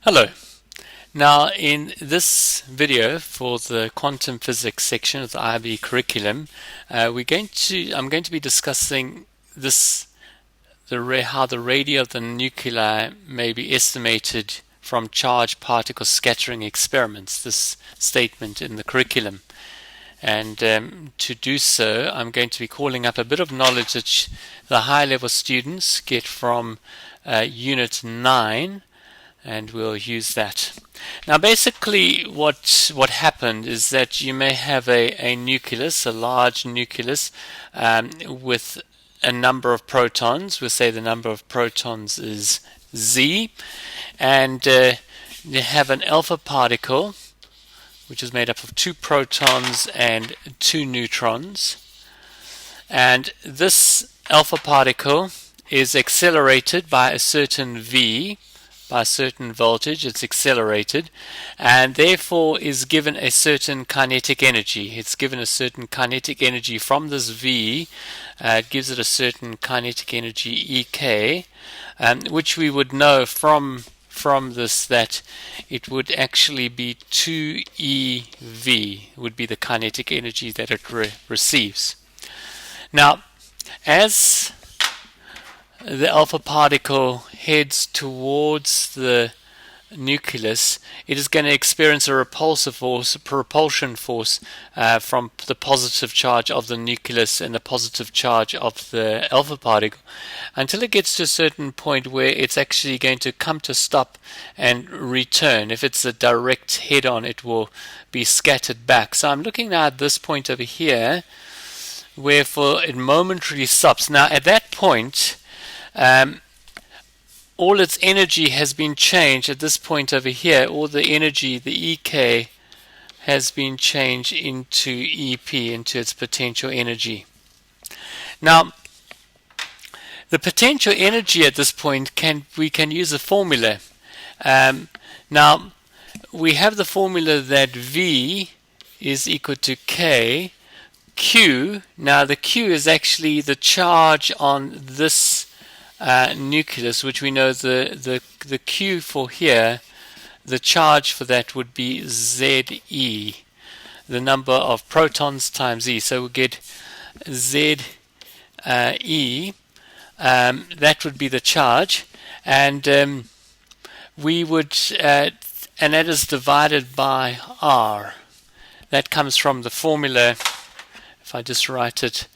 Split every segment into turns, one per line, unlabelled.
Hello. Now in this video for the quantum physics section of the IB curriculum, I'm going to be discussing how the radii of the nuclei may be estimated from charged particle scattering experiments, this statement in the curriculum. And to do so, I'm going to be calling up a bit of knowledge that the high level students get from Unit 9, and we'll use that. Now basically what happened is that you may have a nucleus, a large nucleus, with a number of protons. We'll say the number of protons is Z, and you have an alpha particle which is made up of 2 protons and 2 neutrons, and this alpha particle is accelerated by a certain V, by a certain voltage. It's accelerated and therefore is given a certain kinetic energy. It's given a certain kinetic energy from this V. It gives it a certain kinetic energy EK, which we would know from this that it would actually be 2eV would be the kinetic energy that it receives. Now, as the alpha particle heads towards the nucleus, it is going to experience a repulsion force from the positive charge of the nucleus and the positive charge of the alpha particle, until it gets to a certain point where it's actually going to come to stop and return. If it's a direct head-on, it will be scattered back. So I'm looking now at this point over here, wherefore it momentarily stops. Now at that point, all its energy has been changed at this point over here. All the energy, the EK, has been changed into EP, into its potential energy. Now, the potential energy at this point, we can use a formula. Now, we have the formula that V is equal to K Q. Now, the Q is actually the charge on this nucleus, which we know the Q for here, the charge for that would be ZE, the number of protons times E. So we'll get ZE, that would be the charge, and we would, and that is divided by R. That comes from the formula, if I just write it,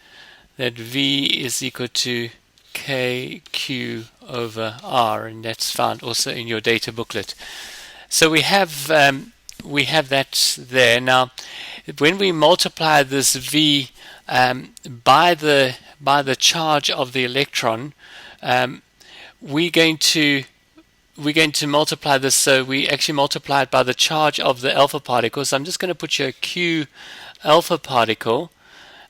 that V is equal to KQ over R, and that's found also in your data booklet. So we have that there. Now, when we multiply this V by the charge of the electron, we're going to multiply this. So we actually multiply it by the charge of the alpha particle. So I'm just going to put here Q alpha particle.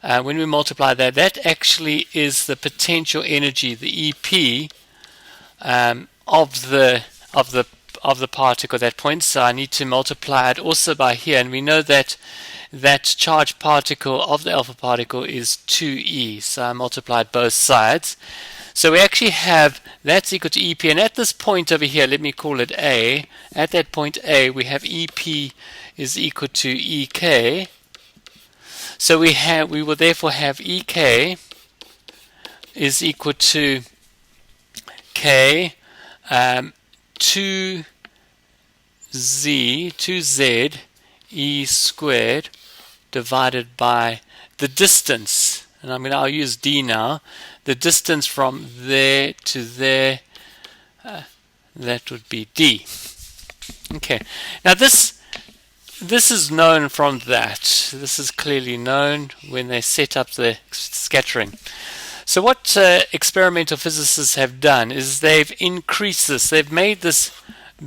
When we multiply that, that actually is the potential energy, the EP, of the particle at that point. So I need to multiply it also by here, and we know that that charged particle of the alpha particle is 2e. So I multiplied both sides. So we actually have that's equal to EP, and at this point over here, let me call it A. At that point A, we have EP is equal to EK. So we will therefore have EK is equal to K 2Z E squared divided by the distance, and I'll use D now, the distance from there to there, that would be D. Okay, now this is known from that. This is clearly known when they set up the scattering. So what experimental physicists have done is they've increased this. They've made this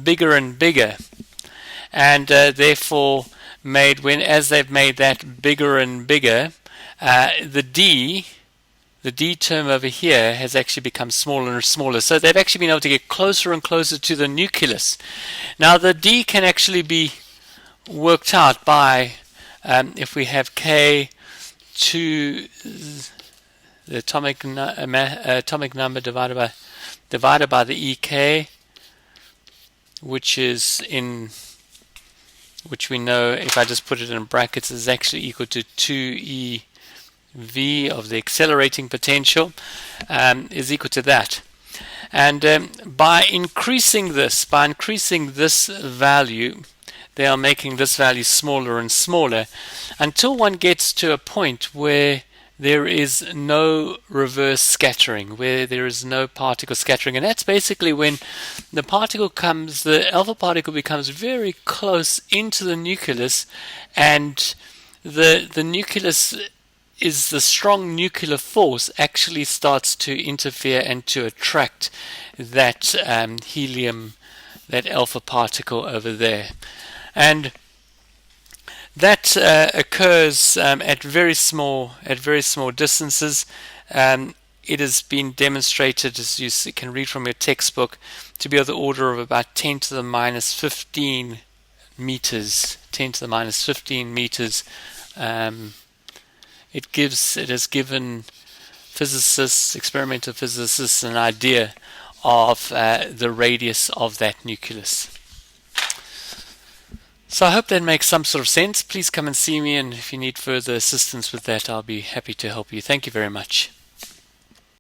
bigger and bigger, and therefore as they've made that bigger and bigger, the D term over here has actually become smaller and smaller. So they've actually been able to get closer and closer to the nucleus. Now the D can actually be worked out by if we have K to the atomic number divided by the EK, which we know, if I just put it in brackets, is actually equal to 2 eV of the accelerating potential, is equal to that. And by increasing this value, they are making this value smaller and smaller until one gets to a point where there is no reverse scattering, where there is no particle scattering. And that's basically when the alpha particle becomes very close into the nucleus, and the nucleus is the strong nuclear force actually starts to interfere and to attract that helium, that alpha particle over there. And that occurs at very small distances. It has been demonstrated, as you can read from your textbook, to be of the order of about 10 to the minus 15 meters. 10 to the minus 15 meters. It has given experimental physicists, an idea of the radius of that nucleus. So I hope that makes some sort of sense. Please come and see me, and if you need further assistance with that, I'll be happy to help you. Thank you very much.